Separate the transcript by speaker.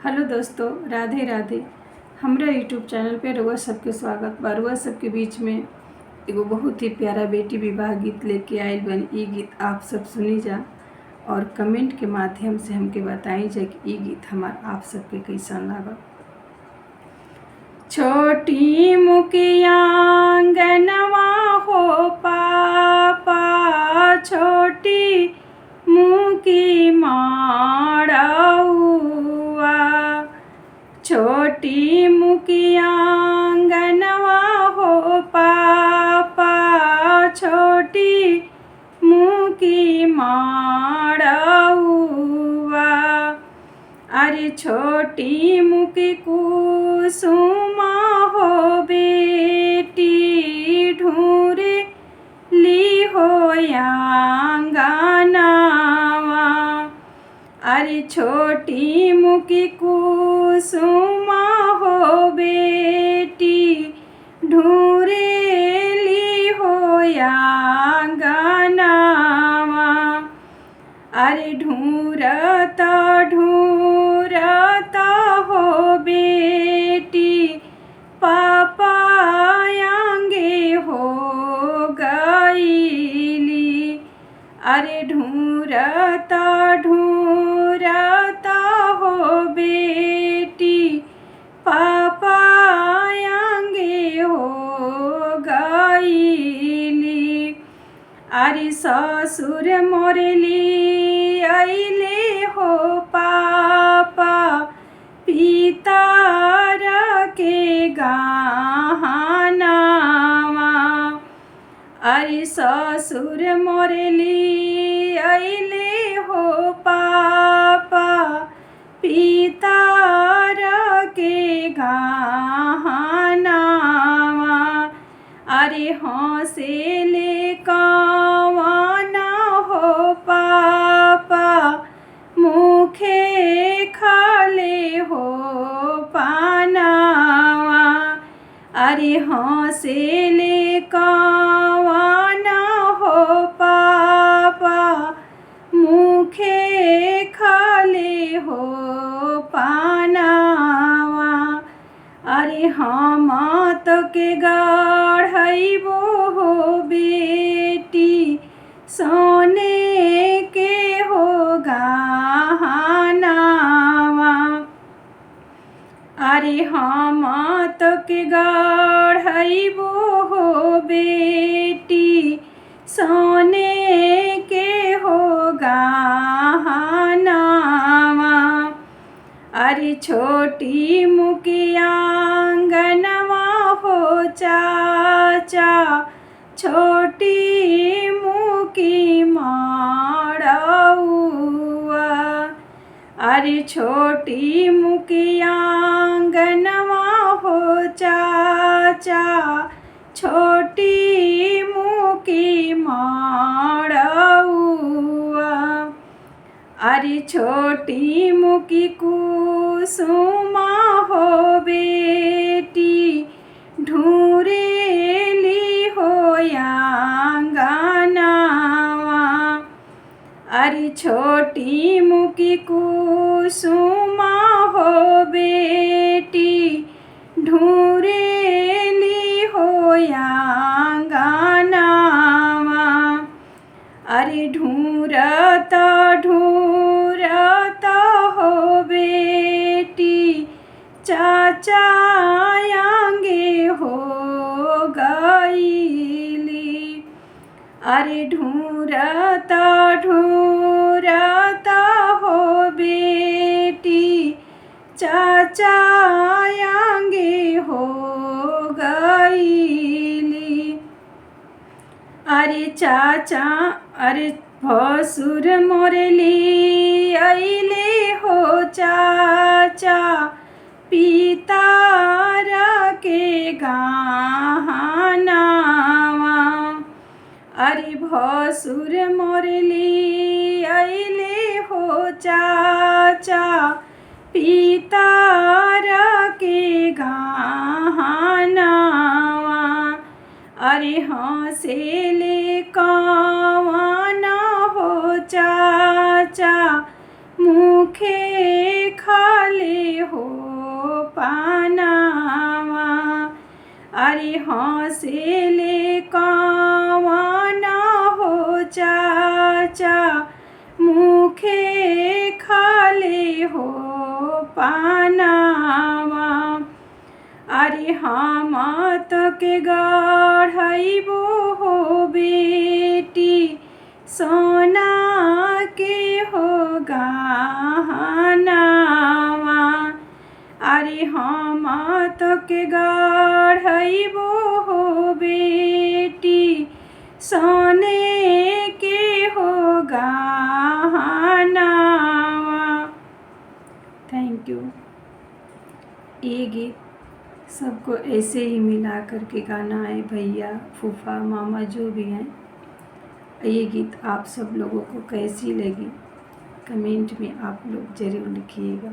Speaker 1: Hello दोस्तों, राधे राधे। हमरा YouTube channel पे रउआ सबके स्वागत बा। रउआ सबके बीच में एगो बहुत ही प्यारा बेटी विवाह गीत लेके आइल बनी। ई गीत आप सब सुनी जा और कमेंट के माध्यम से हमके बताई जा कि ई गीत हमार आप सबके कैसन लागल। छोटी मुखिया आंगनवा हो पापा, छोटी मुखी माड़ौआ, छोटी मुखिया आंगनवा हो पापा, छोटी मुखी माड़ौआ। अरे छोटी मुखी कुसुमा हो बेटी, ढूंढे ली हो आंगनवा। अरे छोटी मुखी कुसुमा हो बेटी, ढूंढे ली हो आंगनवा। अरे ढूंढता ढूंढता हो बेटी, पापा आंगे हो गईली। अरे ढूंढता ढूंढता हो बेटी, पापा आंगे हो गईली। अरे ससुर मोरली अइले हो पापा, पितर के गहनावा। अरे ससुर मोरली अइले हो पापा, पितर के गहनावा। अरे हंसेले कवना हो पापा, मुखे खाले हो पानावा। अरे हंसेले कवना हो पापा, मुखे खाले हो पानावा। अरे हम तो के गढ़इबो हो बेटी, सोने के हो गहनावा। अरे हम तो के गढ़इबो हो बेटी, सोने के हो गहनावा। अरे छोटी मुखिया आंगनवा हो चाचा, छोटी मुखी माड़ौआ। अरे छोटी मुखिया आंगनवा हो चाचा, छोटी मुखी माड़ौआ। अरे छोटी मुखी कुसुमा हो बेटी, ढूंढे ली हो आंगनवा। अरे छोटी मुखी कुसुमा हो बेटी, ढूंढे ली हो आंगनवा। अरे ढूंढता ढूंढता हो बेटी, चाचा आंगे हो गईली। अरे ढूंढता ढूंढता हो बेटी, चाचा आंगे हो गईली। अरे चाचा अरे भसुर मोरली अइले हो चाचा, पितर के गहनावा। अरे भसुर मोरली अइले हो चाचा, पितर के गहनावा। अरे हंसेले कवना हो चाचा, मुखे खाले हो पानावा। अरे हंसेले कवन हो चाचा मुखे खाले हो पानावा। अरे हम तो के गढ़इबो हो बेटी सोना के हो गहनावा। अरे हम तो के गढ़इबो हो बेटी सोने के हो गहनावा। Thank you. ये गीत सबको ऐसे ही मिला करके गाना है, भैया फूफा मामा जो भी हैं। ये गीत आप सब लोगों को कैसी लगी कमेंट में आप लोग ज़रूर लिखिएगा।